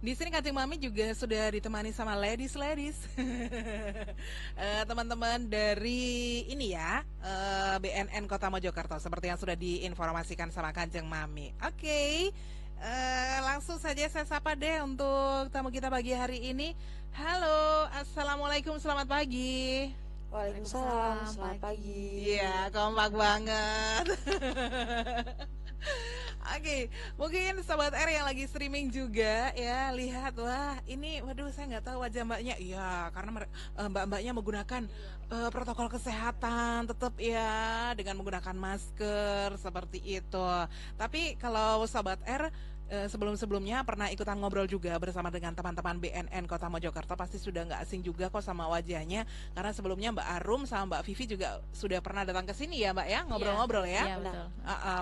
Di sini Kanjeng Mami juga sudah ditemani sama ladies. Teman-teman dari ini ya, BNN Kota Mojokerto seperti yang sudah diinformasikan sama Kanjeng Mami. Oke. Langsung saja saya sapa deh untuk tamu kita pagi hari ini. Halo, assalamualaikum, selamat pagi. Waalaikumsalam, selamat pagi. Iya, kompak banget. Oke, mungkin Sobat R yang lagi streaming juga ya, lihat, wah ini, waduh saya nggak tahu wajah mbaknya. Iya, karena mbak-mbaknya menggunakan protokol kesehatan tetap ya, dengan menggunakan masker seperti itu. Tapi kalau Sobat R sebelum-sebelumnya pernah ikutan ngobrol juga bersama dengan teman-teman BNN Kota Mojokerto, pasti sudah nggak asing juga kok sama wajahnya, karena sebelumnya Mbak Arum sama Mbak Vivi juga sudah pernah datang ke sini ya Mbak ya, ngobrol-ngobrol ya. Iya, betul.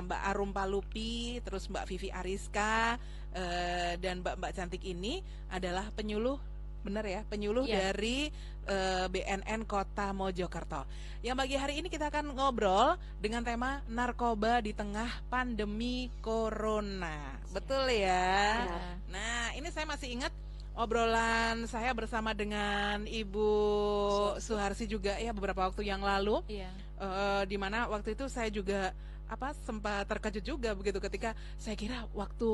Mbak Arum Palupi, terus Mbak Vivi Ariska, dan Mbak cantik ini adalah penyuluh, benar ya, penyuluh dari BNN Kota Mojokerto. Yang pagi hari ini kita akan ngobrol dengan tema narkoba di tengah pandemi corona. Betul ya? Nah, ini saya masih ingat obrolan saya bersama dengan Ibu Suharsi juga ya beberapa waktu yang lalu. Di mana waktu itu saya juga sempat terkejut juga begitu ketika saya kira waktu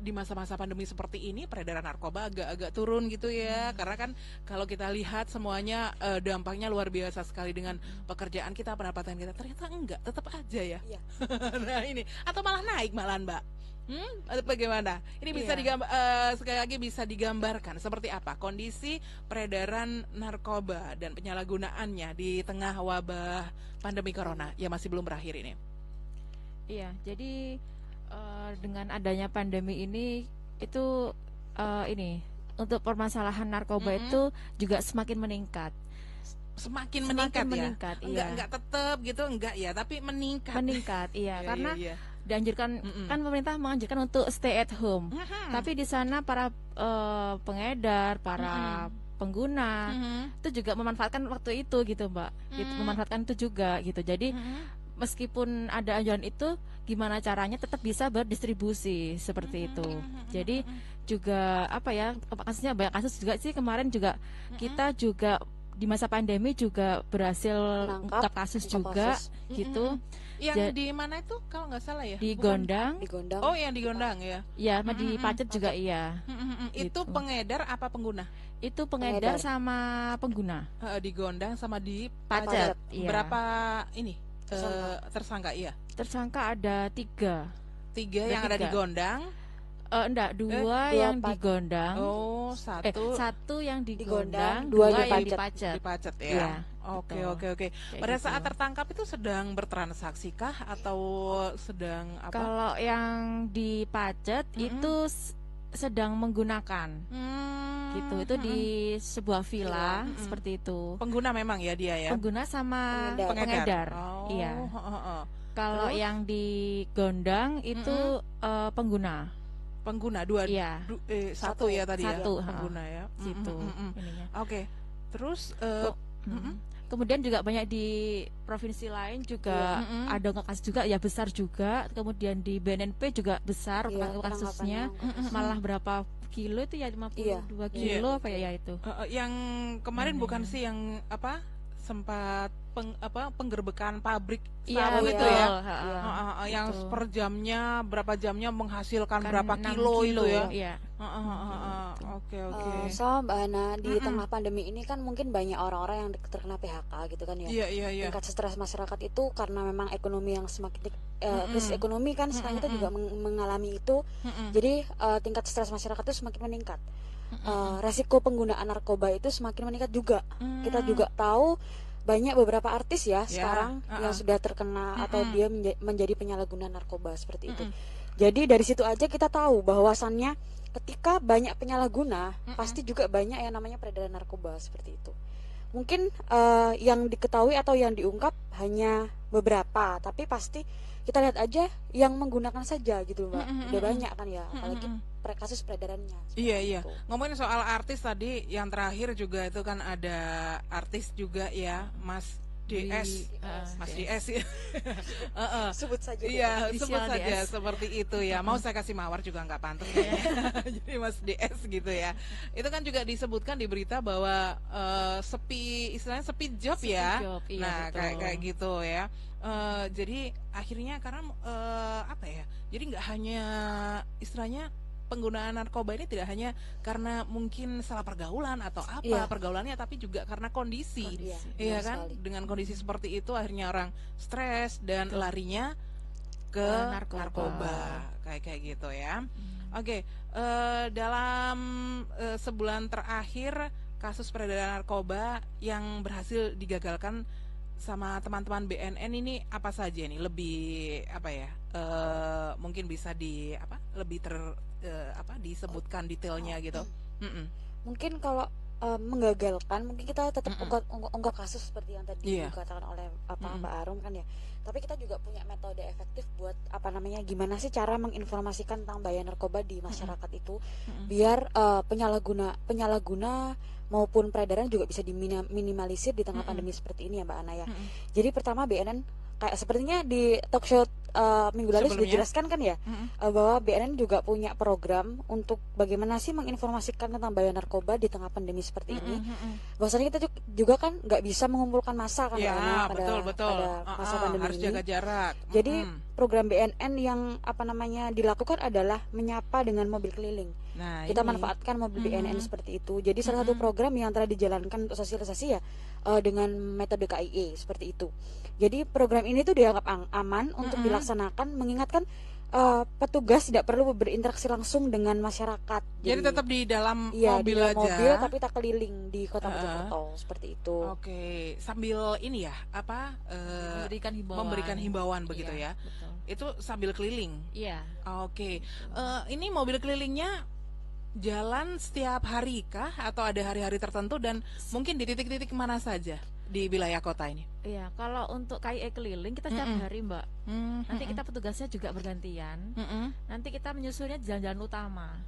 di masa-masa pandemi seperti ini peredaran narkoba agak-agak turun gitu ya, karena kan kalau kita lihat semuanya dampaknya luar biasa sekali dengan pekerjaan kita, pendapatan kita, ternyata enggak, tetap aja ya. Nah ini, atau malah naik malahan Mbak. Bagaimana? Ini bisa sekali lagi bisa digambarkan seperti apa kondisi peredaran narkoba dan penyalahgunaannya di tengah wabah pandemi corona yang masih belum berakhir ini. Iya, jadi dengan adanya pandemi ini itu ini untuk permasalahan narkoba itu juga semakin meningkat. Semakin meningkat ya. Iya. Enggak tetap gitu enggak ya, tapi meningkat. Meningkat, iya, karena iya. dianjurkan kan pemerintah menganjurkan untuk stay at home. Tapi di sana para pengedar, para pengguna itu juga memanfaatkan waktu itu gitu, Mbak. Gitu, memanfaatkan itu juga gitu. Jadi meskipun ada anjuran itu, gimana caranya tetap bisa berdistribusi seperti itu. Jadi juga kasusnya banyak kasus juga sih kemarin juga kita juga di masa pandemi juga berhasil mengungkap kasus juga gitu. Yang di mana itu kalau nggak salah ya? Di Gondang. Oh, yang di Gondang ya? Ya, di Pacet juga iya. Itu pengedar apa pengguna? Itu pengedar sama pengguna. Di Gondang sama di Pacet. Iya. Berapa ini? Tersangka iya. Tersangka ada 3 yang ada di Gondang. Enggak, 2 yang di Gondang. Oh, 1 yang di Gondang, 2 yang di Pacet. Di Pacet ya. Iya, Oke. Pada saat tertangkap itu sedang bertransaksi kah atau sedang apa? Kalau yang di Pacet itu sedang menggunakan. Gitu. Itu di sebuah villa seperti itu. Pengguna memang ya dia ya. Pengguna sama pengedar. Iya. Kalau yang di Gondang itu pengguna. Pengguna 2. Iya. 1 ya tadi ya. Pengguna ya. Situ. Oke. Terus kemudian juga banyak di provinsi lain juga ada kasus juga ya, besar juga. Kemudian di BNNP juga besar kasusnya, malah berapa kilo itu ya, 52 kilo apa ya itu. Yang kemarin bukan sih yang sempat penggerbekan pabrik sabu itu ya. Yang per jamnya berapa jamnya menghasilkan berapa kilo itu ya. Iya. Oke. So Mbak Hana, di tengah pandemi ini kan mungkin banyak orang-orang yang terkena PHK gitu kan ya. Iya. Tingkat stres masyarakat itu karena memang ekonomi yang semakin krisis ekonomi kan sekarang kita juga mengalami itu. Jadi tingkat stres masyarakat itu semakin meningkat. Resiko penggunaan narkoba itu semakin meningkat juga. Kita juga tahu banyak beberapa artis ya sekarang yang sudah terkena atau dia menjadi penyalahguna narkoba seperti itu. Jadi dari situ aja kita tahu bahwasannya ketika banyak penyalahguna pasti juga banyak yang namanya peredaran narkoba seperti itu. Mungkin yang diketahui atau yang diungkap hanya beberapa, tapi pasti kita lihat aja yang menggunakan saja gitu Mbak. Udah banyak kan ya, apalagi kasus peredarannya. Iya. Ngomongin soal artis tadi yang terakhir juga itu kan ada artis juga ya, Mas DS, Mas DS ya. Sebut saja. Iya, sebut Inisial saja DS. seperti itu ya. Mau saya kasih mawar juga nggak pantas ya. Jadi Mas DS gitu ya. Itu kan juga disebutkan di berita bahwa istilahnya sepi job ya. Job, iya, Nah, betul. kayak gitu ya. Jadi akhirnya karena apa ya? Jadi nggak hanya istilahnya penggunaan narkoba ini tidak hanya karena mungkin salah pergaulan atau apa pergaulannya, tapi juga karena kondisi. Iya kan? Sekali. Dengan kondisi seperti itu akhirnya orang stres dan larinya ke narkoba. Kayak gitu ya. Oke, dalam sebulan terakhir kasus peredaran narkoba yang berhasil digagalkan sama teman-teman BNN ini apa saja nih? Lebih apa ya? Mungkin bisa lebih disebutkan detailnya gitu. Mungkin kalau menggagalkan, mungkin kita tetap ungkap kasus seperti yang tadi dikatakan oleh Mbak Arum kan ya. Tapi kita juga punya metode efektif buat gimana sih cara menginformasikan tentang bahaya narkoba di masyarakat itu, biar penyalahguna maupun peredaran juga bisa diminimalisir di tengah pandemi seperti ini ya Mbak Ana ya. Jadi pertama BNN kayak sepertinya di talk show minggu lalu sudah dijelaskan kan ya, bahwa BNN juga punya program untuk bagaimana sih menginformasikan tentang bahaya narkoba di tengah pandemi seperti ini. Bahwasanya kita juga kan nggak bisa mengumpulkan massa kan ya, pada masa pandemi harus ini. Jaga jarak. Jadi program BNN yang dilakukan adalah menyapa dengan mobil keliling. Nah, kita manfaatkan mobil BNN seperti itu. Jadi salah satu program yang telah dijalankan untuk sosialisasi ya dengan metode KIE seperti itu. Jadi program ini tuh dianggap aman untuk dilaksanakan, mengingatkan petugas tidak perlu berinteraksi langsung dengan masyarakat. Jadi tetap di dalam mobil aja. Mobil tapi tak keliling di Kota Mojokerto seperti itu. Oke, sambil ini ya memberikan himbauan begitu ya. Betul. Itu sambil keliling. Iya. Oke. Ini mobil kelilingnya jalan setiap hari kah atau ada hari-hari tertentu dan mungkin di titik-titik mana saja di wilayah kota ini? Iya, kalau untuk KIE keliling kita setiap hari Mbak. Nanti kita petugasnya juga bergantian. Nanti kita menyusulnya jalan-jalan utama.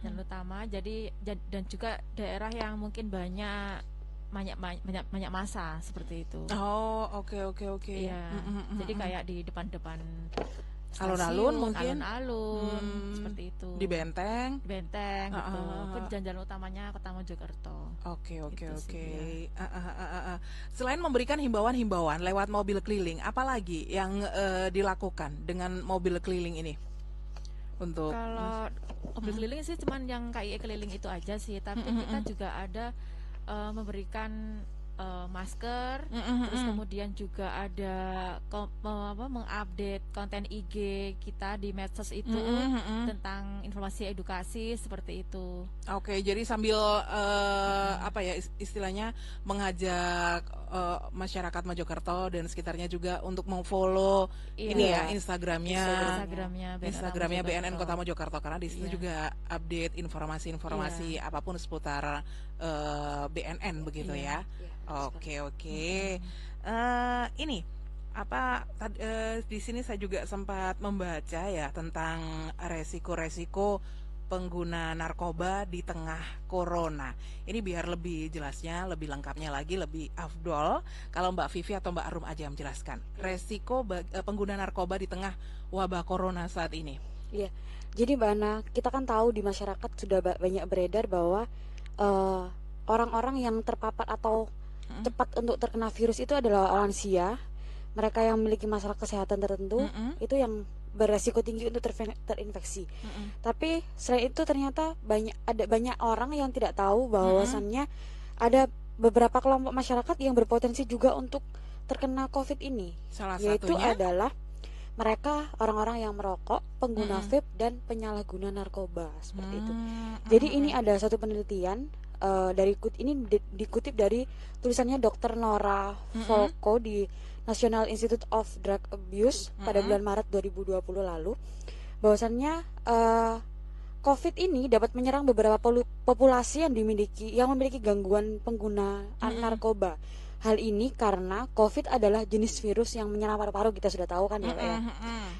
Jalan utama. Jadi dan juga daerah yang mungkin banyak massa seperti itu. Oh, oke. Iya. Jadi kayak di depan-depan alun-alun mungkin seperti itu. Di Benteng gitu. Itu jalan-jalan utamanya Kota Mojokerto. Oke. Gitu sih, Selain memberikan himbauan lewat mobil keliling, apalagi yang dilakukan dengan mobil keliling ini? Untuk kalau mobil keliling sih cuman yang KIE keliling itu aja sih, tapi kita juga ada memberikan masker, terus kemudian juga ada mengupdate konten IG kita di medsos itu tentang informasi edukasi seperti itu. Oke, jadi sambil istilahnya mengajak masyarakat Mojokerto dan sekitarnya juga untuk memfollow Instagramnya BNN Kota Mojokerto, karena di situ juga update informasi apapun seputar BNN begitu ya. Oke. Ini di sini saya juga sempat membaca ya tentang resiko-resiko pengguna narkoba di tengah corona. Ini biar lebih jelasnya, lebih lengkapnya lagi, lebih afdol kalau Mbak Vivi atau Mbak Arum aja yang menjelaskan resiko pengguna narkoba di tengah wabah corona saat ini. Iya. Jadi Mbak Ana, kita kan tahu di masyarakat sudah banyak beredar bahwa orang-orang yang terpapar atau cepat untuk terkena virus itu adalah lansia, mereka yang memiliki masalah kesehatan tertentu, itu yang beresiko tinggi untuk terinfeksi. Tapi selain itu ternyata banyak orang yang tidak tahu bahwasannya ada beberapa kelompok masyarakat yang berpotensi juga untuk terkena COVID ini. Yaitu adalah mereka orang-orang yang merokok, pengguna vape dan penyalahguna narkoba seperti itu. Jadi ini ada satu penelitian dikutip dari tulisannya Dr. Nora Volko di National Institute of Drug Abuse pada bulan Maret 2020 lalu, bahwasannya COVID ini dapat menyerang beberapa populasi yang memiliki gangguan penggunaan narkoba. Hal ini karena COVID adalah jenis virus yang menyerang paru-paru, kita sudah tahu kan ya Pak ya.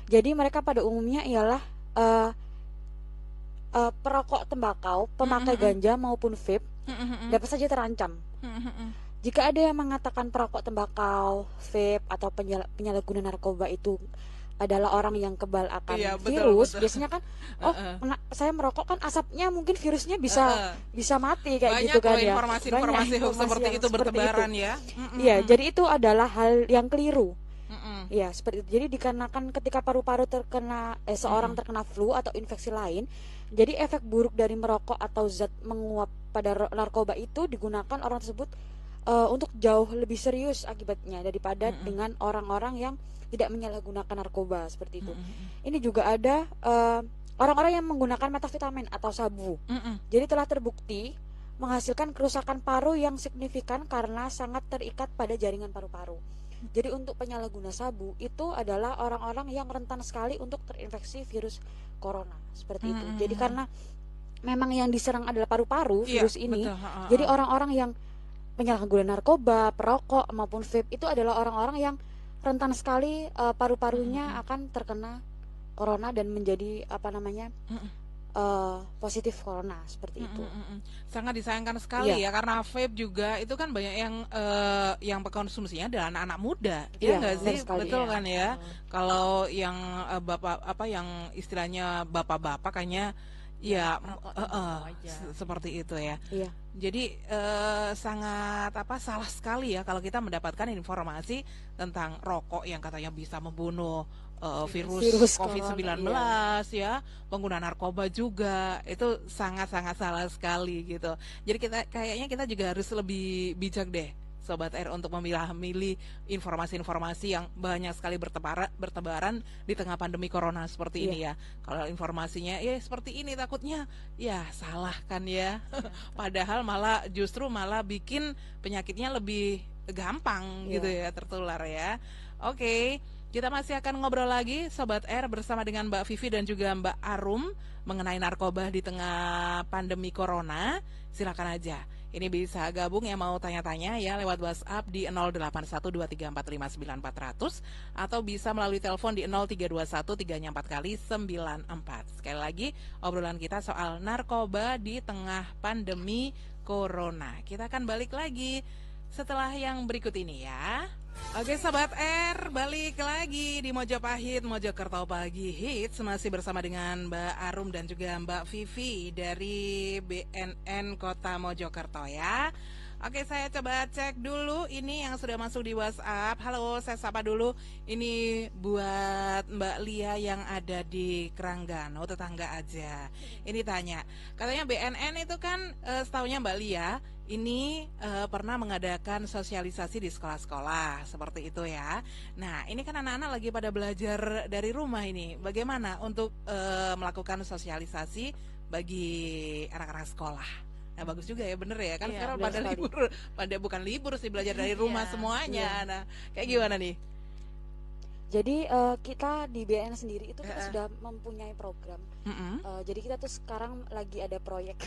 Jadi mereka pada umumnya ialah perokok tembakau, pemakai ganja maupun vape dapat saja terancam. Jika ada yang mengatakan perokok tembakau, vape, atau penyalahguna narkoba itu adalah orang yang kebal akan virus, biasanya kan, saya merokok kan asapnya mungkin virusnya bisa mati kayak banyak gitu kan ya. Informasi seperti itu bertebaran ya. Iya, jadi itu adalah hal yang keliru. Ya, seperti itu. Jadi dikarenakan ketika paru-paru terkena seorang terkena flu atau infeksi lain, jadi efek buruk dari merokok atau zat menguap pada narkoba itu digunakan orang tersebut untuk jauh lebih serius akibatnya daripada dengan orang-orang yang tidak menyalahgunakan narkoba seperti itu. Ini juga ada orang-orang yang menggunakan metavitamin atau sabu. Jadi telah terbukti menghasilkan kerusakan paru yang signifikan karena sangat terikat pada jaringan paru-paru. Jadi untuk penyalahguna sabu itu adalah orang-orang yang rentan sekali untuk terinfeksi virus corona seperti itu. Jadi karena memang yang diserang adalah paru-paru virus ini. Betul. Jadi orang-orang yang penyalahguna narkoba, perokok maupun vape itu adalah orang-orang yang rentan sekali paru-parunya akan terkena corona dan menjadi positif corona seperti itu. Sangat disayangkan sekali ya, karena vape juga itu kan banyak yang konsumsinya adalah anak-anak muda. Ya nggak sih? Betul kan ya. Kalau yang yang istilahnya bapak-bapak kayaknya seperti itu ya. Jadi sangat salah sekali ya kalau kita mendapatkan informasi tentang rokok yang katanya bisa membunuh virus COVID-19 ya, pengguna narkoba juga, itu sangat-sangat salah sekali gitu. Jadi kayaknya kita juga harus lebih bijak deh Sobat R untuk memilah-milih informasi-informasi yang banyak sekali bertebaran di tengah pandemi corona seperti ini ya. Kalau informasinya seperti ini takutnya salah kan ya. Padahal justru malah bikin penyakitnya lebih gampang gitu ya tertular ya. Oke. Kita masih akan ngobrol lagi Sobat R bersama dengan Mbak Vivi dan juga Mbak Arum mengenai narkoba di tengah pandemi corona. Silakan aja. Ini bisa gabung yang mau tanya-tanya ya lewat WhatsApp di 081234594400 atau bisa melalui telepon di 0321 3 kali 94. Sekali lagi obrolan kita soal narkoba di tengah pandemi corona. Kita akan balik lagi setelah yang berikut ini ya. Oke Sobat R, balik lagi di Mojopahit, Mojokerto Pagi Hits. Masih bersama dengan Mbak Arum dan juga Mbak Vivi dari BNN Kota Mojokerto ya. Oke, saya coba cek dulu ini yang sudah masuk di WhatsApp. Halo, saya sapa dulu. Ini buat Mbak Lia yang ada di Kranggano, tetangga aja. Ini tanya, katanya BNN itu kan setahunya Mbak Lia ini pernah mengadakan sosialisasi di sekolah-sekolah seperti itu ya. Nah, ini kan anak-anak lagi pada belajar dari rumah ini. Bagaimana untuk melakukan sosialisasi bagi anak-anak sekolah? Nah, bagus juga ya, bener ya kan sekarang pada sekali. Bukan libur sih, belajar dari rumah semuanya. Nah, kayak gimana nih? Jadi kita di BNN sendiri itu kita sudah mempunyai program. Jadi kita tuh sekarang lagi ada proyek.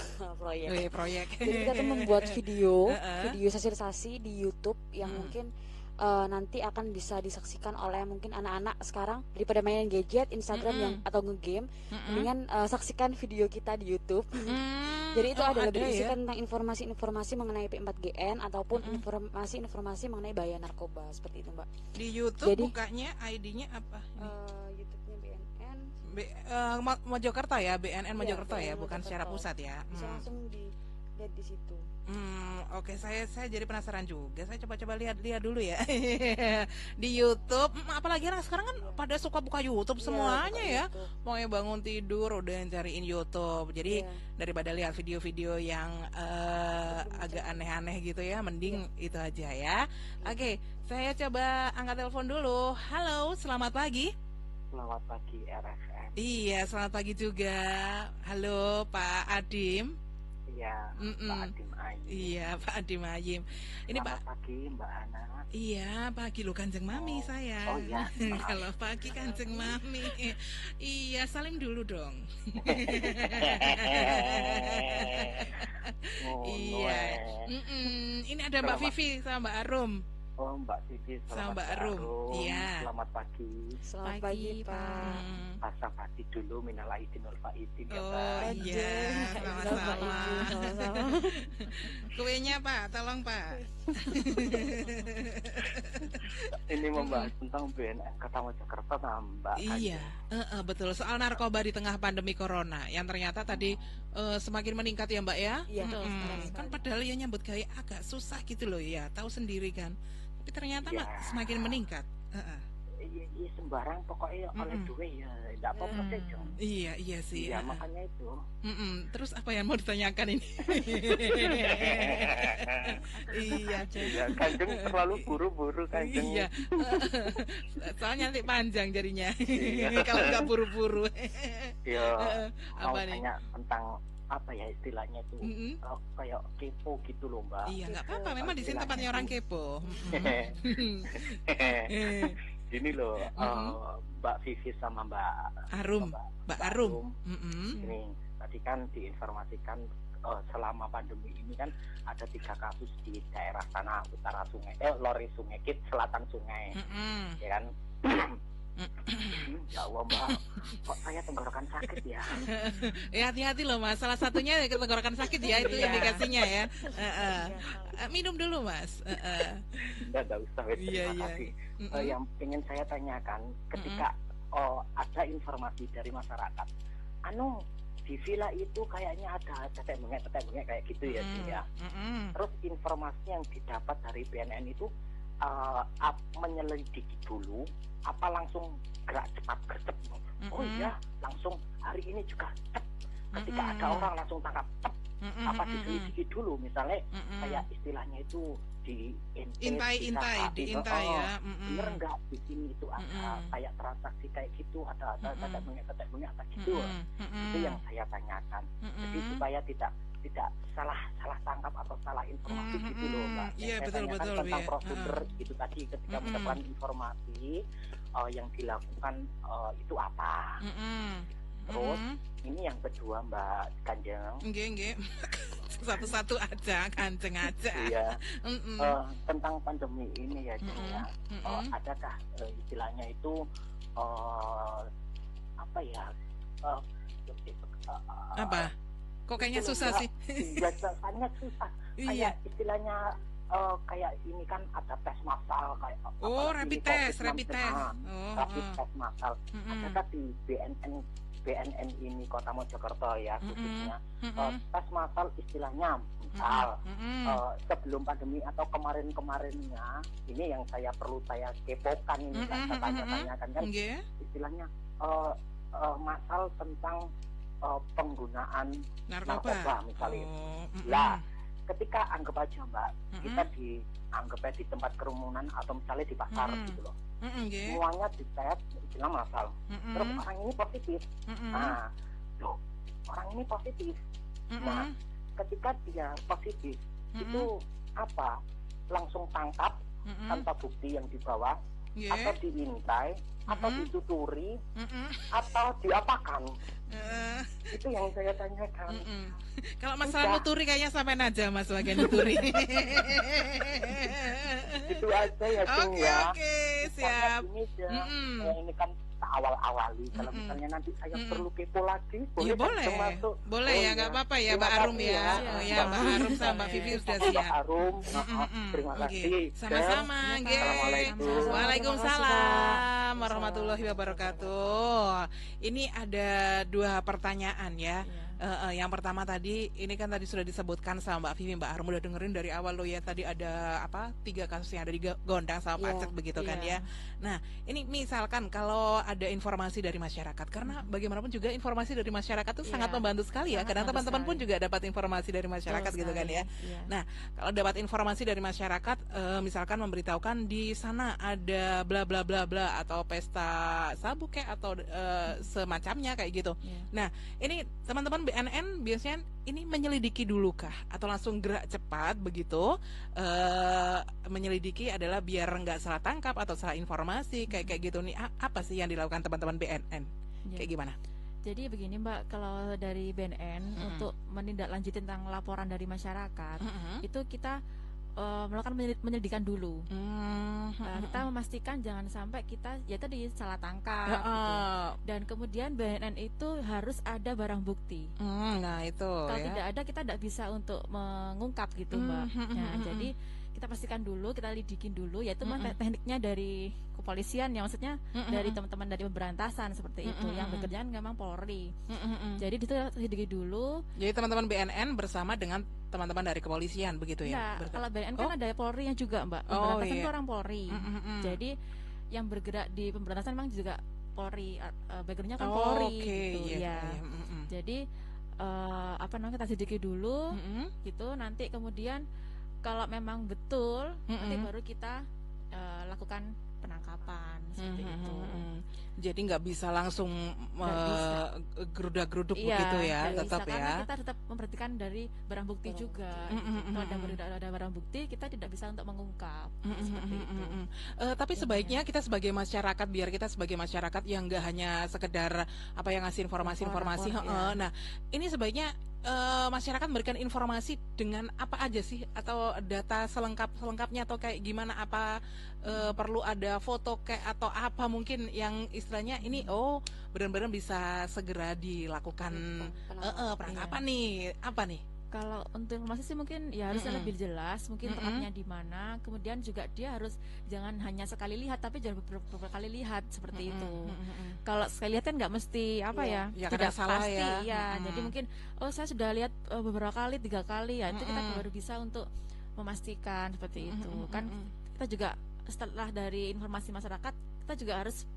Jadi kita tuh membuat video sosialisasi di YouTube yang mungkin nanti akan bisa disaksikan oleh mungkin anak-anak sekarang daripada main gadget, Instagram atau ngegame, mendingan saksikan video kita di YouTube. Jadi itu adalah berisikan tentang informasi-informasi mengenai P4GN ataupun informasi-informasi mengenai bahaya narkoba seperti itu, Mbak. Di YouTube. Jadi, bukanya ID-nya apa? YouTube-nya BNN Mojokerto ya, BNN Mojokerto ya, bukan secara pusat ya. Bisa langsung dilihat di situ. Oke, saya jadi penasaran juga. Saya coba lihat dulu ya di YouTube. Apalagi anak sekarang kan pada suka buka YouTube semuanya ya. Mau yang bangun tidur udah cariin YouTube. Jadi daripada lihat video-video yang agak aneh-aneh gitu ya, mending itu aja ya. Oke, saya coba angkat telepon dulu. Halo, selamat pagi. Selamat pagi RFM. Iya, selamat pagi juga. Halo Pak Adim. Iya, Pak Adim Ayim. Iya, Pak Adim Ayim. Ini selamat Pak pagi Mbak Hana. Iya, pagi lo Kanjeng Mami saya. Oh iya. Kalau pagi Kanjeng Mami. Iya, salim dulu dong. Iya. Ini ada Mbak Vivi sama Mbak Arum. Oh, Mbak Vivi Vivi, sama Mbak selamat Arum. Iya. Selamat pagi. Selamat pagi, Pak. Basa-basi dulu minal aidin wal faizin ya, Oh Pak. iya, sama-sama. Sama-sama. Kuenya Pak, tolong Pak. Ini membahas tentang BNN Kota Mojokerto sama Mbak Iya, betul. Soal narkoba di tengah pandemi corona, yang ternyata tadi semakin meningkat ya Mbak ya. Iya, Kan padahal ya nyambut gaya agak susah gitu loh ya, tahu sendiri kan. Tapi ternyata Iya. semakin meningkat. Iya sembarang pokoknya oleh duit ya, tidak apa-apa sih Jong. Iya sih. Iya makanya itu. Terus apa yang mau ditanyakan ini? Iya. Iya, Kanjeng terlalu buru-buru Kanjeng. Iya. Soalnya nanti panjang jadinya. Iya. Kalau nggak buru-buru. Iya. Mau Apa nih? tanya tentang apa ya istilahnya itu kayak kepo gitu loh Mbak. Iya, nggak apa-apa. Memang di sini tempatnya orang kepo. Ini loh Mbak Vivi sama Mbak Mbak Arum. Ini tadi kan diinformasikan selama pandemi ini kan ada 3 kasus di daerah sana utara sungai, lori sungai, selatan sungai, ya kan? Ya Allah Mbak, kok saya tenggorokan sakit ya? Ya hati-hati loh Mas. Salah satunya tenggorokan sakit ya, itu indikasinya ya. Minum dulu Mas. Nggak usah. Terima kasih. Yang ingin saya tanyakan, ketika ada informasi dari masyarakat, di villa itu kayaknya ada tetek bengek kayak gitu ya, ya. Terus informasi yang didapat dari BNN itu menyelidiki dulu, apa langsung gerak cepat gercep? Oh iya, langsung hari ini juga cep. Ketika ada orang langsung tangkap cep. Apa diselidiki dulu, misalnya kayak istilahnya itu diintai ya. Bener nggak di sini itu ada kayak transaksi kayak gitu, ada tetek bengek apa gitu. Itu yang saya tanyakan. Jadi supaya tidak salah tangkap atau salah informasi gitu loh Mbak. Iya betul tentang prosedur itu tadi ketika mendapatkan informasi yang dilakukan itu apa. Terus ini yang kedua Mbak Kanjeng. Nggih. Satu-satu aja, Kanjeng aja. Iya. Tentang pandemi ini ya Jeng ya. Adakah istilahnya itu apa ya? Apa? Kok kayaknya susah sih? Biasanya susah. Kayak istilahnya kayak ini kan ada tes massal kayak rapid test. Rapid test massal. Adakah di BNN ini Kota Mojokerto ya khususnya tes massal istilahnya misal sebelum pandemi atau kemarinnya ini yang perlu saya kepokan ini saya tanya-tanyakan kan istilahnya massal tentang penggunaan narkoba misalnya. Lah ketika anggap aja Mbak kita dianggapnya di tempat kerumunan atau misalnya di pasar gitu loh. Semuanya dites istilah massal. Terus orang ini positif. Nah, loh, orang ini positif. Nah, ketika dia positif itu apa? Langsung tangkap tanpa bukti yang dibawa atau diintai atau dituturi atau diapakan? Itu yang saya tanyakan. Kalau masalah nuturi kayaknya sampai aja Mas bagian nuturi. Itu aja ya Jeng ya. Oke, siap. Ini kan awal-awali. Kalau misalnya nanti saya perlu kepo lagi, boleh. Boleh ya, nggak apa-apa ya Mbak Arum ya. Oh ya, Mbak Arum sama Mbak Vivi sudah siap. Mbak Arum, terima kasih. Sama-sama, Assalamualaikum. Waalaikumsalam warahmatullahi wabarakatuh. Ini ada 2 pertanyaan ya. Yang pertama tadi, ini kan tadi sudah disebutkan sama Mbak Vivi, Mbak Arum udah dengerin dari awal lo ya. Tadi ada 3 kasus yang ada di Gondang sama Pacet begitu kan ya. Nah, ini misalkan kalau ada informasi dari masyarakat, karena bagaimanapun juga informasi dari masyarakat itu sangat membantu sekali ya. Kadang teman-teman pun juga dapat informasi dari masyarakat gitu kan ya. Nah, kalau dapat informasi dari masyarakat, misalkan memberitahukan di sana ada bla bla bla bla atau pesta sabu kayak atau semacamnya kayak gitu. Nah, ini teman-teman BNN biasanya ini menyelidiki dulu kah atau langsung gerak cepat begitu? Menyelidiki adalah biar nggak salah tangkap atau salah informasi kayak gitu nih. Apa sih yang dilakukan teman-teman BNN? Kayak gimana? Jadi begini Mbak, kalau dari BNN untuk menindaklanjuti tentang laporan dari masyarakat itu kita melakukan penyelidikan dulu. Kita memastikan jangan sampai kita ya tadi salah tangkap gitu. Dan kemudian BNN itu harus ada barang bukti. Nah itu kalau ya. tidak ada kita tidak bisa untuk mengungkap gitu Mbak. Nah jadi kita pastikan dulu, kita lidikin dulu, yaitu tekniknya dari kepolisian ya, maksudnya dari teman-teman dari pemberantasan seperti itu, yang bekerja memang Polri. Jadi itu selidiki dulu. Jadi teman-teman BNN bersama dengan teman-teman dari kepolisian begitu ya? Kalau BNN kan ada Polri-nya juga Mbak. Pemberantasan itu orang Polri. Jadi yang bergerak di pemberantasan memang juga Polri, backgroundnya kan Polri gitu ya. Jadi kita selidiki dulu gitu, nanti kemudian kalau memang betul nanti baru kita lakukan penangkapan seperti itu. Jadi nggak bisa langsung gerudak-geruduk begitu ya, tetap ya. Karena kita tetap memperhatikan dari barang bukti juga. Kalau ada barang bukti, kita tidak bisa untuk mengungkap seperti itu. Tapi sebaiknya kita sebagai masyarakat, biar kita sebagai masyarakat yang nggak hanya sekedar yang ngasih informasi. Nah, ini sebaiknya masyarakat memberikan informasi dengan apa aja sih, atau data selengkapnya, atau kayak gimana, apa perlu ada foto kayak atau apa mungkin yang istilahnya ini benar-benar bisa segera dilakukan penangkapan nih, apa nih? Kalau untuk informasi sih mungkin ya harusnya lebih jelas, mungkin tempatnya di mana, kemudian juga dia harus jangan hanya sekali lihat, tapi jangan beberapa kali lihat seperti itu. Kalau sekali lihat kan nggak mesti tidak salah pasti ya. Jadi mungkin saya sudah lihat beberapa kali, 3 kali ya, itu kita baru bisa untuk memastikan seperti itu. Kan kita juga setelah dari informasi masyarakat, kita juga harus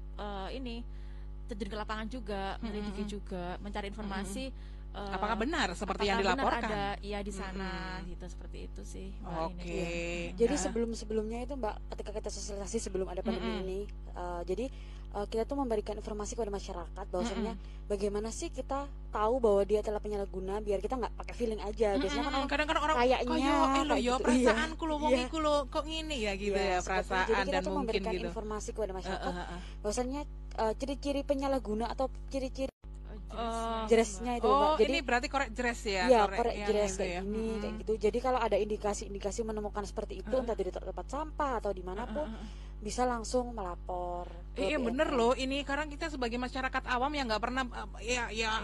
terjun ke lapangan juga, menyelidiki juga, mencari informasi. Apakah benar seperti yang dilaporkan? Ada di sana gitu, seperti itu sih Mbak. Oke. Jadi sebelumnya itu Mbak, ketika kita sosialisasi sebelum ada pandemi ini, jadi kita tuh memberikan informasi kepada masyarakat bahwasanya bagaimana sih kita tahu bahwa dia telah penyalahguna, biar kita nggak pakai feeling aja. Biasanya kan kadang-kadang orang kayaknya perasaanku lo wong iku lo kok ngene ya gitu ya, perasaan. Jadi kita dan tuh mungkin memberikan gitu informasi kepada masyarakat bahwasanya ciri-ciri penyalahguna atau ciri-ciri jeresnya itu Mbak. Jadi ini berarti korek jeres ya? Iya, korek jeres kayak gini, kayak gitu. Jadi kalau ada indikasi menemukan seperti itu, entah di tempat sampah atau dimanapun, bisa langsung melapor. Iya bener loh, ini karena kita sebagai masyarakat awam yang nggak pernah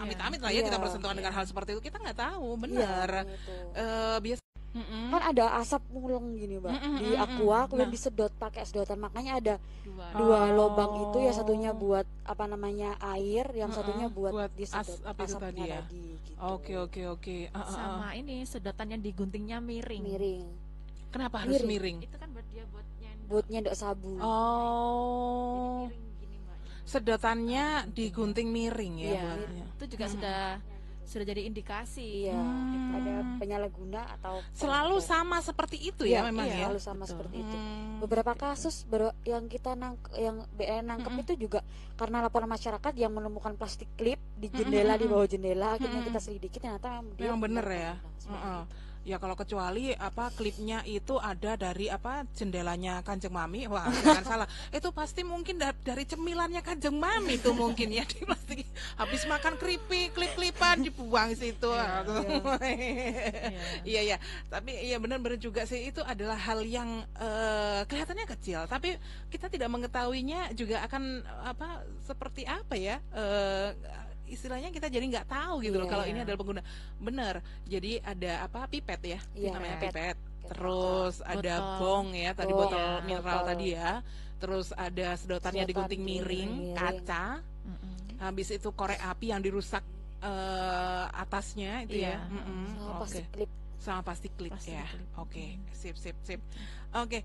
amit-amit lah ya kita bersentuhan dengan hal seperti itu, kita nggak tahu bener. Biasa kan ada asap mulung gini Mbak, di aqua kemudian disedot pakai sedotan, makanya ada dua lubang itu, ya satunya buat air, yang satunya buat disedot asapnya tadi gitu. Oke. Sama ini sedotannya diguntingnya miring. Kenapa harus miring? Itu kan buat dia buat nyendok sabu. Jadi miring gini Mbak. Sedotannya digunting miring ya. Itu juga sudah jadi indikasi. Ada penyalahguna atau selalu sama seperti itu ya memang ya. Selalu sama seperti itu. Beberapa kasus yang kita yang BNN nangkep itu juga karena laporan masyarakat yang menemukan plastik klip di jendela, di bawah jendela, akhirnya kita selidiki ternyata memang bener ya. Ya kalau kecuali klipnya itu ada dari jendelanya Kanjeng Mami, wah jangan salah, itu pasti mungkin dari cemilannya Kanjeng Mami itu mungkin ya, di plastik habis makan keripik klip-klipan dibuang situ. Iya tapi iya benar-benar juga sih, itu adalah hal yang kelihatannya kecil, tapi kita tidak mengetahuinya juga akan seperti apa ya, istilahnya kita jadi nggak tahu gitu loh kalau ini adalah pengguna. Bener, jadi ada pipet ya, namanya pipet. Terus ada bong ya, tadi botol mineral tadi ya. Terus ada sedotannya digunting miring, kaca. Habis itu korek api yang dirusak atasnya itu ya. Sama plastik klip ya. Oke, sip. Oke,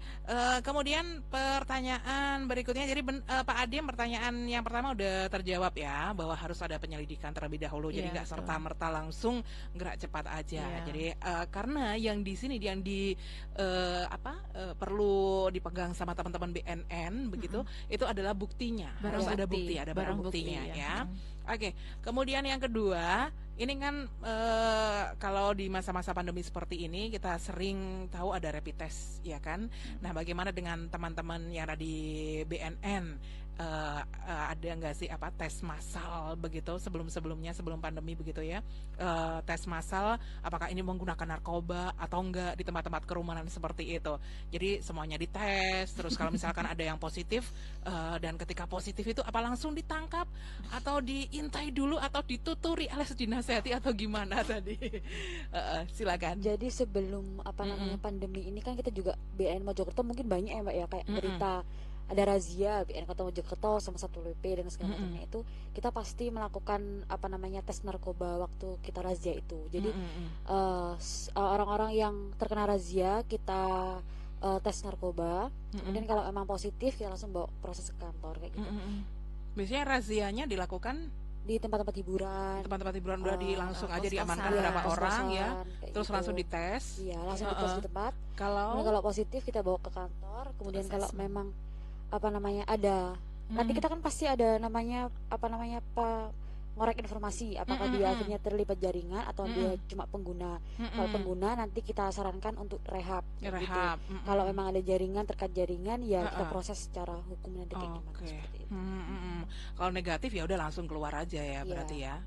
kemudian pertanyaan berikutnya, jadi Pak Adiem, pertanyaan yang pertama udah terjawab ya, bahwa harus ada penyelidikan terlebih dahulu, jadi nggak serta-merta langsung gerak cepat aja. Jadi karena yang di sini yang perlu dipegang sama teman-teman BNN begitu, itu adalah buktinya, harus ada bukti, ada barang buktinya ya. Oke, kemudian yang kedua, ini kan kalau di masa-masa pandemi seperti ini kita sering tahu ada rapid test ya kan. Nah, bagaimana dengan teman-teman yang ada di BNN? ada nggak sih apa tes massal begitu sebelum-sebelumnya sebelum pandemi begitu ya, tes massal apakah ini menggunakan narkoba atau enggak di tempat-tempat kerumunan seperti itu. Jadi semuanya dites, terus kalau misalkan ada yang positif dan ketika positif itu apa langsung ditangkap atau diintai dulu atau dituturi alias dinasehati atau gimana tadi? Silakan. Jadi sebelum namanya pandemi ini kan kita juga BNN Mojokerto mungkin banyak ya Mbak ya, kayak berita ada razia BNN Kota Mojokerto sama Satpol PP dan segala macamnya, itu kita pasti melakukan tes narkoba waktu kita razia itu. Jadi orang-orang yang terkena razia kita tes narkoba, kemudian kalau emang positif kita langsung bawa proses ke kantor kayak gitu. Biasanya razianya dilakukan di tempat-tempat hiburan. Tempat-tempat hiburan udah langsung aja diamankan berapa orang ya, terus gitu. Langsung dites. Iya, langsung dites di tempat. Kalau positif kita bawa ke kantor, kemudian kalau memang ada nanti kita kan pasti ada ngorek informasi apakah dia akhirnya terlibat jaringan atau dia cuma pengguna. Kalau pengguna nanti kita sarankan untuk rehab. Gitu. Kalau memang ada jaringan, terkait jaringan ya kita proses secara hukum nanti kayak gimana seperti itu. Kalau negatif ya udah langsung keluar aja ya berarti ya.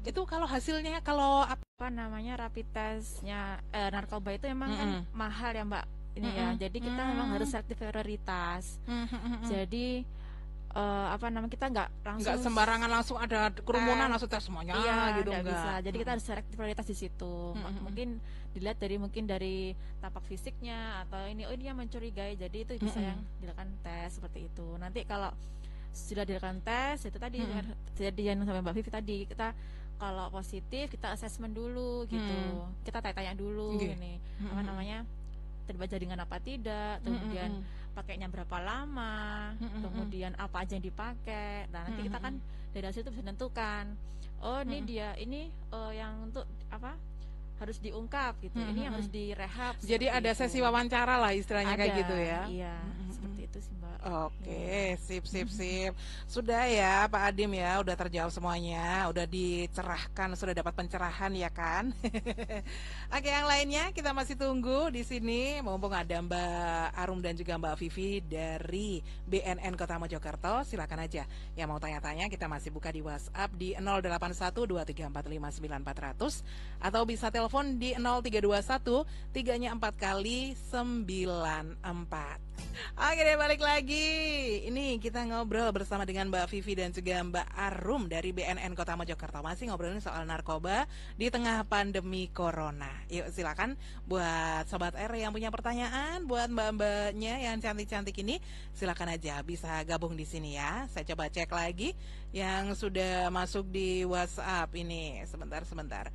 Itu kalau hasilnya kalau rapid testnya narkoba itu emang kan mahal ya Mbak ini ya. Jadi kita memang harus selektif prioritas. Jadi kita nggak sembarangan langsung ada kerumunan langsung tes semuanya gitu nggak bisa. Jadi kita harus selektif prioritas di situ. Mungkin dilihat dari tampak fisiknya atau ini yang mencurigai. Jadi itu bisa yang dilakukan tes seperti itu. Nanti kalau sudah dilakukan tes itu tadi jadi yang sama Mbak Vivi tadi, kita kalau positif kita asesmen dulu gitu. Kita tanya-tanya dulu ini terlibat jaringan apa tidak, kemudian pakainya berapa lama, kemudian apa aja yang dipakai. Nah nanti kita kan dari hasil itu bisa menentukan, ini yang untuk harus diungkap gitu, ini yang harus direhab. Jadi ada sesi wawancara lah istilahnya kayak gitu ya. Iya, seperti itu sih Mbak. Oke, sip. Sudah ya Pak Adim ya, udah terjawab semuanya, udah dicerahkan, sudah dapat pencerahan ya kan. Oke, yang lainnya kita masih tunggu di sini. Mumpung ada Mbak Arum dan juga Mbak Vivi dari BNN Kota Mojokerto, silakan aja. Yang mau tanya-tanya kita masih buka di WhatsApp di 0812345900 atau bisa telepon di 0321 3-nya 4 kali 94. Oke deh, balik lagi. Ini kita ngobrol bersama dengan Mbak Vivi dan juga Mbak Arum dari BNN Kota Mojokerto. Masih ngobrolin soal narkoba di tengah pandemi corona. Yuk silakan buat Sobat R yang punya pertanyaan, buat mbak-mbaknya yang cantik-cantik ini, silakan aja bisa gabung di sini ya. Saya coba cek lagi yang sudah masuk di WhatsApp ini. Sebentar.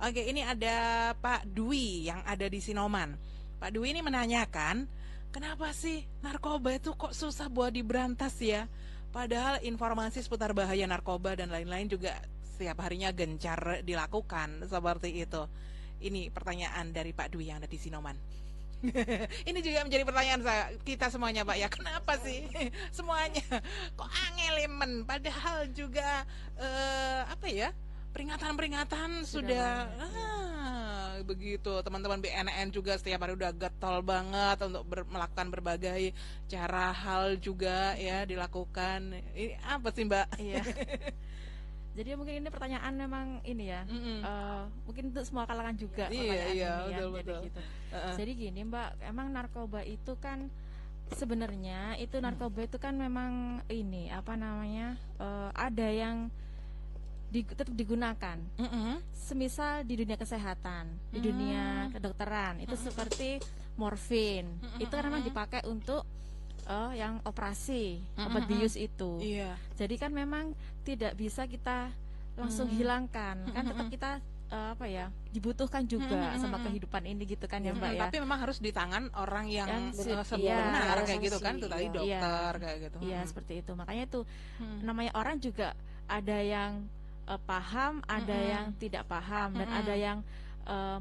Oke, ini ada Pak Dwi yang ada di Sinoman. Pak Dwi ini menanyakan, kenapa sih narkoba itu kok susah buat diberantas ya? Padahal informasi seputar bahaya narkoba dan lain-lain juga setiap harinya gencar dilakukan seperti itu. Ini pertanyaan dari Pak Dwi yang ada di Sinoman. Ini juga menjadi pertanyaan kita semuanya Pak ya. Kenapa sih semuanya kok angelemen? Padahal juga peringatan sudah begitu. Teman-teman BNN juga setiap hari udah getol banget untuk melakukan berbagai cara hal juga ya dilakukan. Ini apa sih Mbak? Iya. Jadi mungkin ini pertanyaan memang ini ya, mungkin untuk semua kalangan juga. Iya, betul. Gitu. Jadi gini Mbak, emang narkoba itu kan sebenarnya narkoba itu kan memang ini ada yang tetap digunakan. Semisal di dunia kesehatan, di dunia kedokteran itu seperti morfin. Itu kan memang dipakai untuk yang operasi obat bius itu. Jadi kan memang tidak bisa kita langsung hilangkan. Kan tetap kita dibutuhkan juga sama kehidupan ini gitu kan ya Mbak ya. Tapi memang harus di tangan orang yang benar kayak gitu kan, itu tadi dokter kayak gitu. Iya, seperti itu. Makanya itu namanya orang juga ada yang paham, ada yang tidak paham, dan ada yang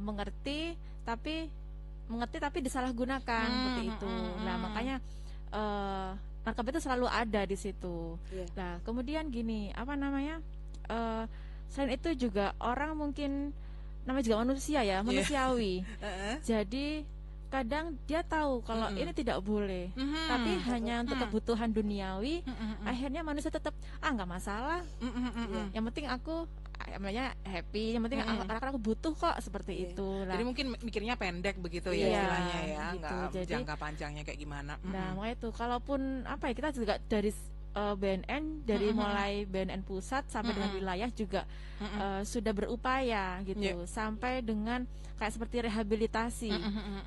mengerti tapi disalahgunakan seperti itu. Nah makanya narkoba itu selalu ada di situ. Nah kemudian gini selain itu juga orang mungkin namanya juga manusia ya, manusiawi. Jadi kadang dia tahu kalau ini tidak boleh, tapi hanya untuk kebutuhan duniawi, akhirnya manusia tetap nggak masalah, yang penting aku namanya happy, yang penting aku butuh kok, seperti itu lah. Jadi mungkin mikirnya pendek begitu ya istilahnya ya, gitu. Nggak jangka panjangnya kayak gimana. Nah makanya itu, kalaupun apa ya, kita juga dari BNN dari mulai BNN pusat sampai dengan wilayah juga sudah berupaya gitu, sampai dengan kayak seperti rehabilitasi.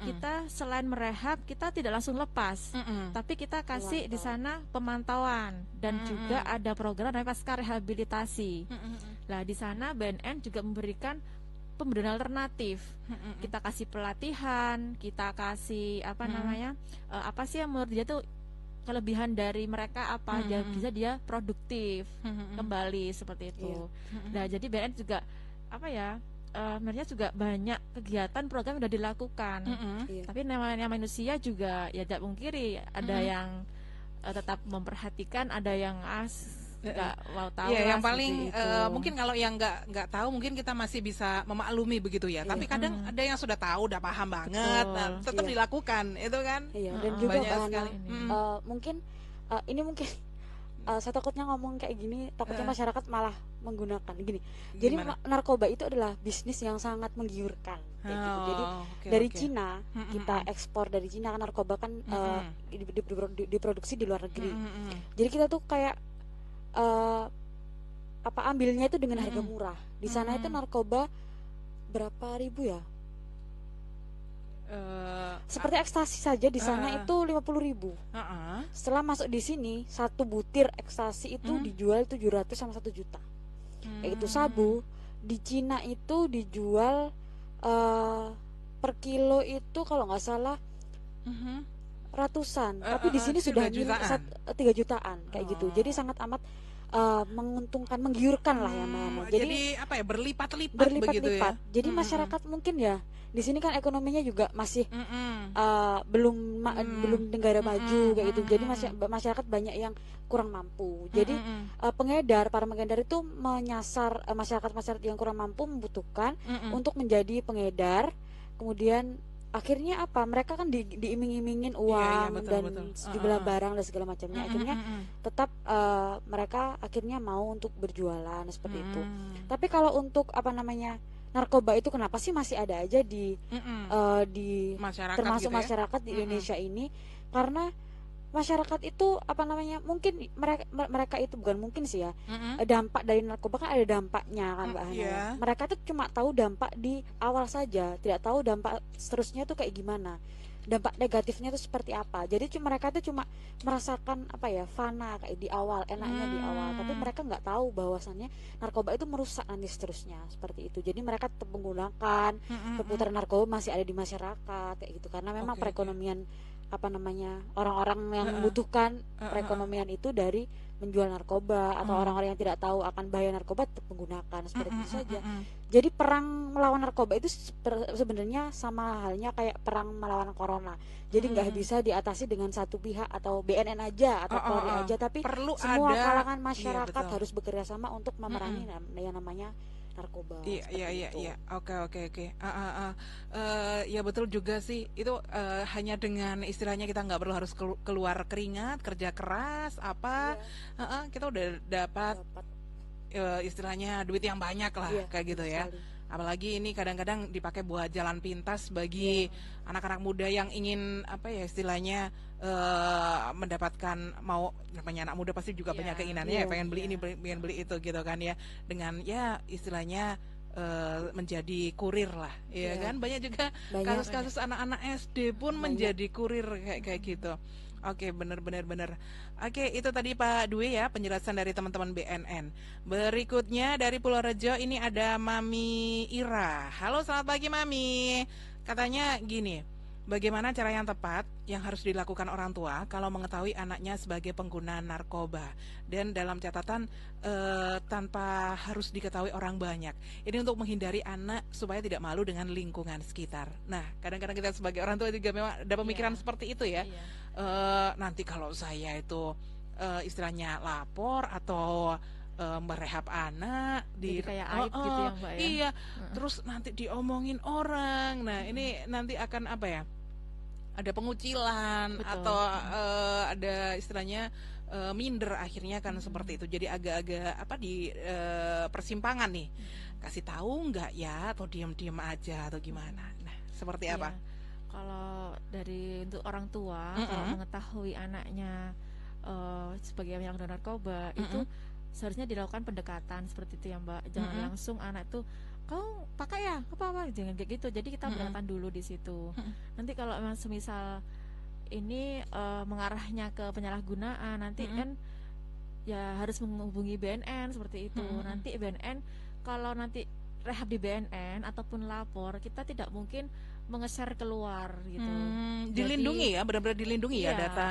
Kita selain merehab, kita tidak langsung lepas, tapi kita kasih di sana pemantauan dan juga ada program namanya pasca rehabilitasi. Nah di sana BNN juga memberikan pemberian alternatif. Kita kasih pelatihan, kita kasih apa namanya, apa sih yang menurut dia tuh kelebihan dari mereka, apa aja bisa dia produktif kembali seperti itu. Nah jadi BNN juga apa ya, sebenarnya juga banyak kegiatan program yang sudah dilakukan. Tapi namanya manusia juga ya tidak mungkiri ada yang tetap memperhatikan, ada yang nggak mau tahu. Yang paling mungkin kalau yang nggak tahu mungkin kita masih bisa memaklumi begitu ya. Tapi kadang ada yang sudah tahu, udah paham banget, nah, tetap dilakukan itu kan. Dan juga mungkin ini mungkin saya takutnya ngomong kayak gini, takutnya masyarakat malah menggunakan gini. Jadi narkoba itu adalah bisnis yang sangat menggiurkan. Gitu. Jadi dari Cina kita ekspor dari Cina, kan narkoba kan diproduksi di luar negeri. Jadi kita tuh kayak ambilnya itu dengan harga murah. Di sana itu narkoba berapa ribu ya? Seperti ekstasi saja di sana itu 50.000. Setelah masuk di sini, satu butir ekstasi itu dijual 700 sama 1 juta. Yaitu sabu di Cina itu dijual per kilo itu kalau nggak salah ratusan, tapi di sini sudah 3 jutaan kayak gitu. Jadi sangat amat menguntungkan, menggiurkan lah ya Mama. Jadi apa ya, berlipat-lipat begitu ya. Jadi masyarakat mungkin ya di sini kan ekonominya juga masih belum negara maju kayak gitu. Jadi masyarakat banyak yang kurang mampu. Jadi para pengedar itu menyasar masyarakat yang kurang mampu, membutuhkan untuk menjadi pengedar. Kemudian akhirnya apa, mereka kan diiming-imingin uang dan sejumlah barang dan segala macamnya. Akhirnya tetap mereka akhirnya mau untuk berjualan seperti itu. Tapi kalau untuk apa namanya, narkoba itu kenapa sih masih ada aja di masyarakat, termasuk gitu ya? Masyarakat di Indonesia ini? Karena masyarakat itu apa namanya, mungkin mereka itu bukan mungkin sih ya, dampak dari narkoba kan ada dampaknya kan Mbak Hana. Mereka tuh cuma tahu dampak di awal saja, tidak tahu dampak seterusnya tuh kayak gimana, dampak negatifnya tuh seperti apa. Jadi mereka tuh cuma merasakan apa ya, fana kayak di awal, enaknya di awal, tapi mereka nggak tahu bahwasannya narkoba itu merusak nanti seterusnya seperti itu. Jadi mereka tetap menggunakan, perputaran narkoba masih ada di masyarakat kayak gitu, karena memang perekonomian apa namanya, orang-orang yang membutuhkan perekonomian itu dari menjual narkoba, atau orang-orang yang tidak tahu akan bahaya narkoba tetap menggunakan seperti itu saja. Jadi perang melawan narkoba itu sebenarnya sama halnya kayak perang melawan corona. Jadi nggak bisa diatasi dengan satu pihak atau BNN aja atau Polri aja, tapi perlu semua kalangan masyarakat harus bekerja sama untuk memerangi yang namanya narkoba. Iya. Oke. Ya betul juga sih. Itu hanya dengan istilahnya kita nggak perlu harus keluar keringat, kerja keras apa, kita udah dapat istilahnya duit yang banyak lah, kayak gitu ya. Apalagi ini kadang-kadang dipakai buat jalan pintas bagi anak-anak muda yang ingin apa ya istilahnya mendapatkan, mau namanya anak muda pasti juga banyak keinginannya ya, pengen beli ini, pengen beli itu gitu kan ya, dengan ya istilahnya menjadi kurir lah, ya kan. Banyak juga kasus-kasus anak-anak SD pun menjadi kurir kayak gitu. Oke, benar. Oke, itu tadi Pak Dwi ya penjelasan dari teman-teman BNN. Berikutnya dari Pulau Rejo ini ada Mami Ira. Halo, selamat pagi Mami. Katanya gini, bagaimana cara yang tepat yang harus dilakukan orang tua kalau mengetahui anaknya sebagai pengguna narkoba, dan dalam catatan tanpa harus diketahui orang banyak. Ini untuk menghindari anak supaya tidak malu dengan lingkungan sekitar. Nah, kadang-kadang kita sebagai orang tua juga memang ada pemikiran seperti itu ya. Nanti kalau saya itu istilahnya lapor atau merehab anak jadi kayak aib gitu ya Mbak ya. Iya, terus nanti diomongin orang. Nah, ini nanti akan apa ya, ada pengucilan Betul. atau ada istilahnya minder akhirnya kan seperti itu. Jadi agak-agak apa di persimpangan nih. Kasih tahu nggak ya atau diam-diam aja atau gimana. Nah, seperti apa? Iya. Kalau dari untuk orang tua kalau mengetahui anaknya sebagai penyalahguna narkoba itu seharusnya dilakukan pendekatan seperti itu ya Mbak. Jangan langsung anak itu kau pakai ya apa jangan kayak gitu. Jadi kita pendekatan dulu di situ. Nanti kalau memang semisal ini mengarahnya ke penyalahgunaan nanti kan ya harus menghubungi BNN seperti itu. Nanti BNN kalau nanti rehab di BNN ataupun lapor kita tidak mungkin nge-share keluar gitu. Dilindungi ya, benar-benar dilindungi ya Iya. data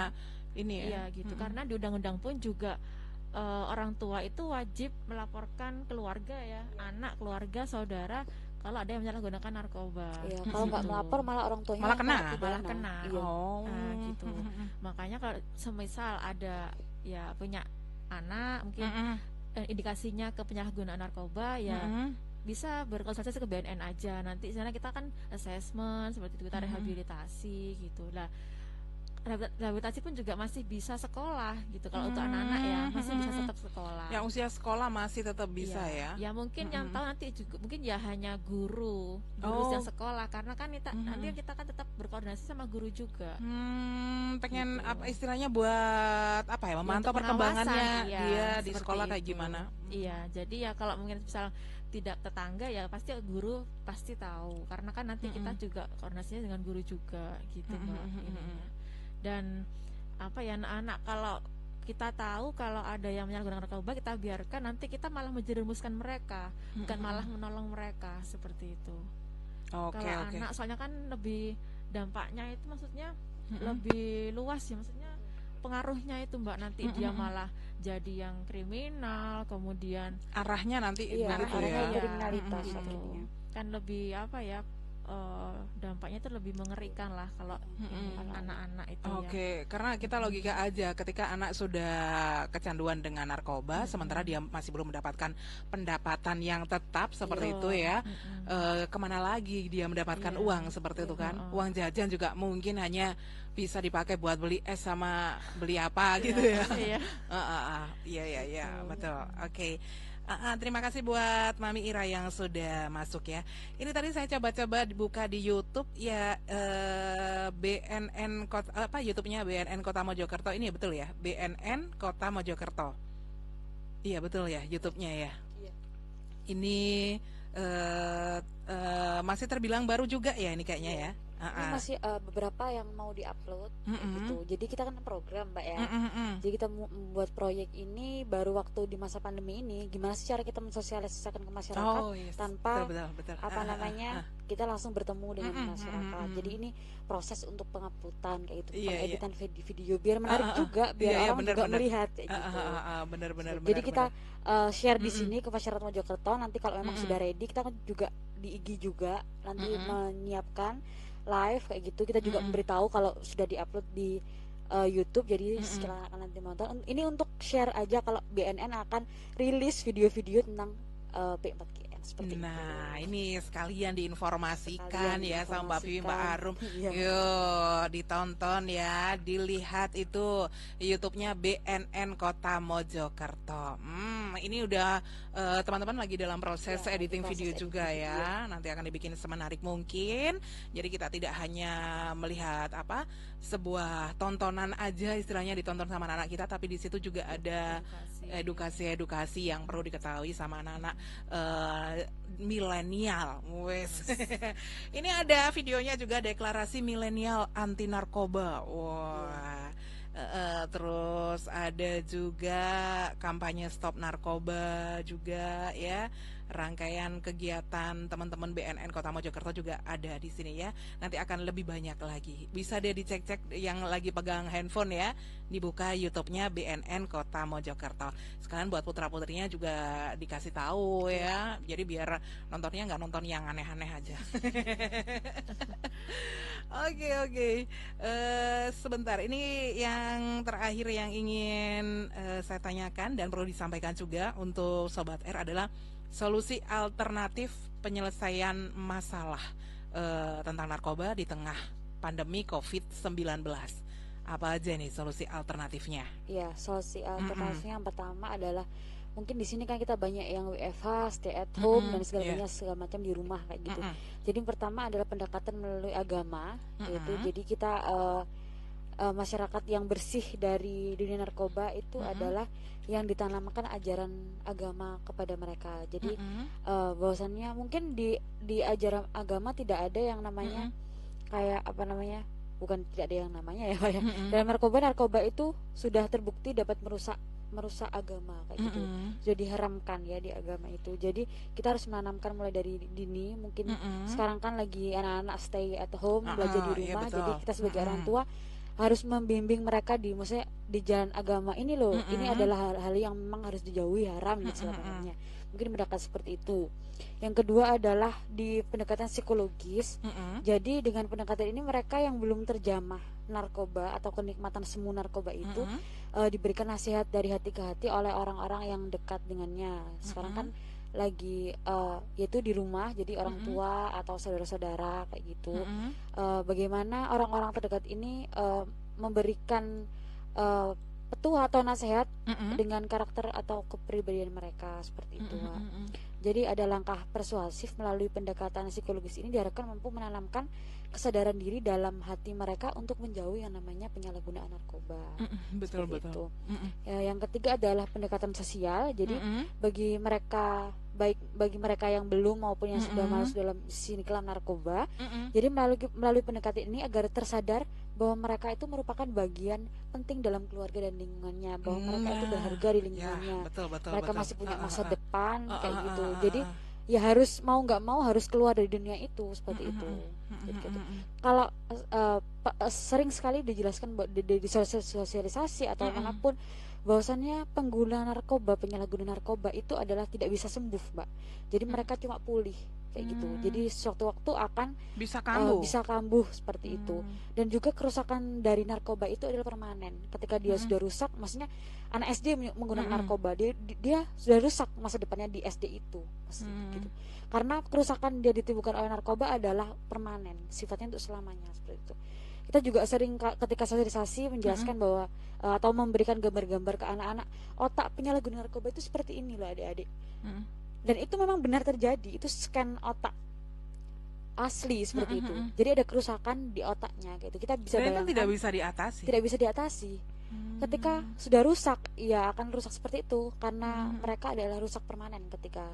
ini ya. Iya gitu. Karena di undang-undang pun juga orang tua itu wajib melaporkan keluarga ya, anak, keluarga, saudara kalau ada yang menyalahgunakan narkoba. Iya, kalau nggak melapor malah orang tuanya Malah kena. Malah kena. Iya. Oh. Nah, gitu. Makanya kalau semisal ada ya punya anak mungkin indikasinya ke penyalahgunaan narkoba ya bisa berkonsultasi ke BNN aja. Nanti di sana kita kan assessment seperti itu, kita rehabilitasi gitu. Lah rehabilitasi pun juga masih bisa sekolah gitu. Kalau untuk anak-anak ya masih bisa tetap sekolah. Yang usia sekolah masih tetap bisa Iya. ya. Ya mungkin yang tahu nanti juga mungkin ya hanya guru yang sekolah karena kan nanti kita kan tetap berkoordinasi sama guru juga. Pengen Gitu. apa istilahnya buat apa ya, memantau untuk perkembangannya pengawasan, iya, dia di seperti sekolah kayak itu. gimana. Iya, jadi ya kalau mungkin misal tidak tetangga ya pasti guru pasti tahu karena kan nanti kita juga koordinasinya dengan guru juga gitu Mbak. Ininya. Dan apa ya anak-anak kalau kita tahu kalau ada yang menyalahgunakan narkoba kita biarkan nanti kita malah menjerumuskan mereka bukan malah menolong mereka seperti itu. Oke, Kalau oke. anak soalnya kan lebih dampaknya itu maksudnya lebih luas ya maksudnya pengaruhnya itu Mbak nanti dia malah jadi yang kriminal kemudian Arahnya nanti Iya, begitu arahnya ya. kriminalitas gitu. akhirnya. Kan lebih apa ya dampaknya itu lebih mengerikan lah kalau ini, anak-anak itu ya. Oke, karena kita logika aja ketika anak sudah kecanduan dengan narkoba sementara dia masih belum mendapatkan pendapatan yang tetap seperti Iya. itu ya. Kemana lagi dia mendapatkan Iya. uang seperti itu kan? Uang jajan juga mungkin hanya bisa dipakai buat beli es sama beli apa gitu ya. Iya. Iya, betul. Oke. Terima kasih buat Mami Ira yang sudah masuk ya. Ini tadi saya coba-coba dibuka di YouTube ya, BNN Kota apa YouTube-nya BNN Kota Mojokerto ini betul ya? BNN Kota Mojokerto. Iya betul ya YouTube-nya ya. Iya. Ini masih terbilang baru juga ya ini kayaknya ya. Ini masih beberapa yang mau diupload gitu. Jadi kita kan program Mbak ya. Jadi kita membuat proyek ini baru waktu di masa pandemi ini. Gimana sih cara kita mensosialisasikan ke masyarakat tanpa betul. apa namanya kita langsung bertemu dengan masyarakat. Jadi ini proses untuk penguploadan kayak gitu, pengeditan video biar menarik juga, biar orang juga melihat kayak gitu. Benar. Jadi kita share di sini ke masyarakat Mojokerto. Nanti kalau memang sudah ready kita kan juga di IG juga nanti menyiapkan live kayak gitu. Kita juga memberitahu kalau sudah diupload di YouTube. Jadi sekiranya akan nanti nonton. Ini untuk share aja kalau BNN akan rilis video-video tentang P4GN seperti itu. Nah, ini sekalian diinformasikan ya sama Mbak Vivi, Mbak Arum. Iya. Yuk, ditonton ya, dilihat itu YouTube-nya BNN Kota Mojokerto. Ini udah teman-teman lagi dalam proses editing video juga ya. Nanti akan dibikin semenarik mungkin. Jadi kita tidak hanya melihat apa sebuah tontonan aja istilahnya ditonton sama anak-anak kita, tapi di situ juga ada edukasi yang perlu diketahui sama anak-anak milenial. Wes. Ini ada videonya juga, deklarasi milenial anti narkoba. Wah. Terus ada juga kampanye stop narkoba juga ya. Rangkaian kegiatan teman-teman BNN Kota Mojokerto juga ada di sini ya. Nanti akan lebih banyak lagi. Bisa deh dicek-cek yang lagi pegang handphone ya. Dibuka YouTube-nya BNN Kota Mojokerto. Sekalian buat putra-putrinya juga dikasih tahu ya. Jadi biar nontonnya nggak nonton yang aneh-aneh aja. Oke. Sebentar, ini yang terakhir yang ingin saya tanyakan dan perlu disampaikan juga untuk Sobat R adalah solusi alternatif penyelesaian masalah tentang narkoba di tengah pandemi COVID-19. Apa aja nih solusi alternatifnya? Ya, solusi alternatifnya yang pertama adalah mungkin di sini kan kita banyak yang WFH, stay at home dan segala macam di rumah kayak gitu. Jadi yang pertama adalah pendekatan melalui agama, yaitu jadi kita masyarakat yang bersih dari dunia narkoba itu adalah yang ditanamkan ajaran agama kepada mereka. Jadi bahwasannya mungkin di ajaran agama tidak ada yang namanya kayak apa namanya, bukan tidak ada yang namanya ya Pak ya. Dalam narkoba itu sudah terbukti dapat merusak agama kayak gitu. Sudah diharamkan ya di agama itu. Jadi kita harus menanamkan mulai dari dini. Mungkin sekarang kan lagi anak-anak stay at home, belajar di rumah. Jadi kita sebagai orang tua harus membimbing mereka maksudnya di jalan agama ini loh. Ini adalah hal-hal yang memang harus dijauhi, haram gitu sebenarnya. Mungkin pendekatan seperti itu. Yang kedua adalah di pendekatan psikologis. Jadi dengan pendekatan ini mereka yang belum terjamah narkoba atau kenikmatan semu narkoba itu diberikan nasihat dari hati ke hati oleh orang-orang yang dekat dengannya. Sekarang kan lagi yaitu di rumah, jadi orang tua atau saudara-saudara kayak gitu. Bagaimana orang-orang terdekat ini memberikan petua atau nasihat dengan karakter atau kepribadian mereka seperti itu. Jadi ada langkah persuasif melalui pendekatan psikologis ini diharapkan mampu menanamkan kesadaran diri dalam hati mereka untuk menjauhi yang namanya penyalahgunaan narkoba. Betul. Ya, yang ketiga adalah pendekatan sosial. Jadi bagi mereka yang belum maupun yang sudah masuk dalam sini kelam narkoba, jadi melalui pendekatan ini agar tersadar bahwa mereka itu merupakan bagian penting dalam keluarga dan lingkungannya, bahwa mereka itu berharga di lingkungannya. Mereka masih punya masa depan kayak gitu. Jadi ya harus mau nggak mau harus keluar dari dunia itu seperti itu. Gitu. Kalau sering sekali dijelaskan di sosialisasi atau manapun bahwasannya pengguna narkoba, penyalahguna narkoba itu adalah tidak bisa sembuh, Mbak. Jadi mereka cuma pulih kayak gitu. Jadi suatu waktu akan bisa kambuh seperti itu. Dan juga kerusakan dari narkoba itu adalah permanen. Ketika dia sudah rusak, maksudnya anak SD menggunakan narkoba, dia sudah rusak masa depannya di SD itu, gitu. Karena kerusakan dia ditimbulkan oleh narkoba adalah permanen, sifatnya untuk selamanya seperti itu. Kita juga sering ketika sosialisasi menjelaskan bahwa atau memberikan gambar-gambar ke anak-anak, otak penyalahguna narkoba itu seperti ini loh adik-adik. Dan itu memang benar terjadi, itu scan otak asli seperti itu. Jadi ada kerusakan di otaknya gitu. Kita bisa bayangkan tidak bisa diatasi. Ketika sudah rusak, ya akan rusak seperti itu karena mereka adalah rusak permanen ketika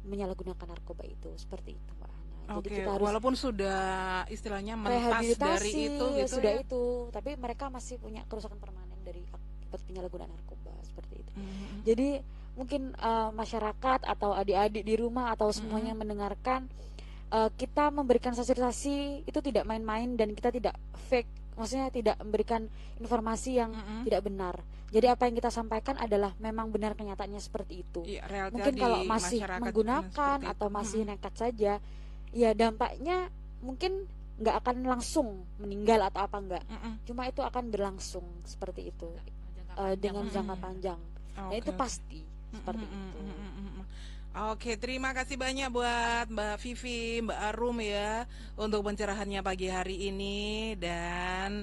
menyalahgunakan narkoba itu seperti itu, Mbak Hana. Jadi kita harus walaupun sudah istilahnya mentas dari itu gitu sudah ya? Itu, tapi mereka masih punya kerusakan permanen dari akibat penyalahgunaan narkoba seperti itu. Jadi mungkin masyarakat atau adik-adik di rumah atau semuanya mendengarkan, kita memberikan sosialisasi itu tidak main-main dan kita tidak fake, maksudnya tidak memberikan informasi yang tidak benar. Jadi apa yang kita sampaikan adalah memang benar kenyataannya seperti itu. Ya, mungkin kalau masih menggunakan atau masih nekat saja, ya dampaknya mungkin nggak akan langsung meninggal atau apa enggak. Cuma itu akan berlangsung seperti itu dengan jangka panjang. Nah itu pasti seperti itu. Oke, terima kasih banyak buat Mbak Vivi, Mbak Arum ya untuk pencerahannya pagi hari ini. Dan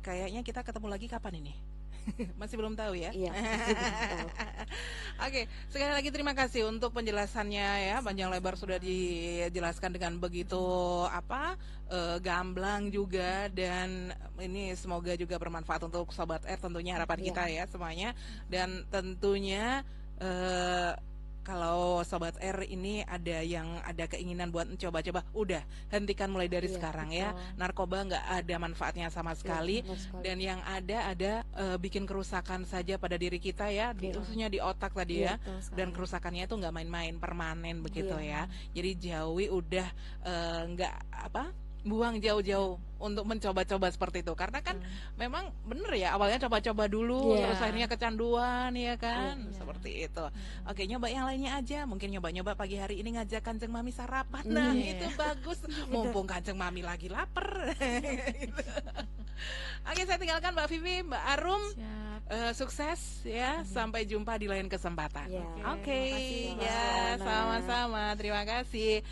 kayaknya kita ketemu lagi kapan ini? Masih belum tahu ya? Iya, masih belum tahu. Oke, sekali lagi terima kasih untuk penjelasannya ya, panjang lebar sudah dijelaskan dengan begitu gamblang juga, dan ini semoga juga bermanfaat untuk Sobat R tentunya, harapan kita ya semuanya. Dan tentunya kalau Sobat R ini ada keinginan buat coba-coba, udah hentikan mulai dari sekarang ya. Narkoba nggak ada manfaatnya sama sekali, dan yang ada bikin kerusakan saja pada diri kita ya, khususnya di otak tadi ya. Dan kerusakannya itu nggak main-main, permanen begitu ya. Jadi jauhi, udah nggak buang jauh-jauh untuk mencoba-coba seperti itu, karena kan memang bener ya, awalnya coba-coba dulu terus akhirnya kecanduan ya kan, seperti itu. Oke, nyoba yang lainnya aja, mungkin nyoba-nyoba pagi hari ini ngajak Kanjeng Mami sarapan, nah itu bagus, mumpung Kanjeng Mami lagi lapar. Oke, saya tinggalkan Mbak Vivi, Mbak Arum. Sukses ya, sampai jumpa di lain kesempatan. Oke, ya sama-sama, terima kasih.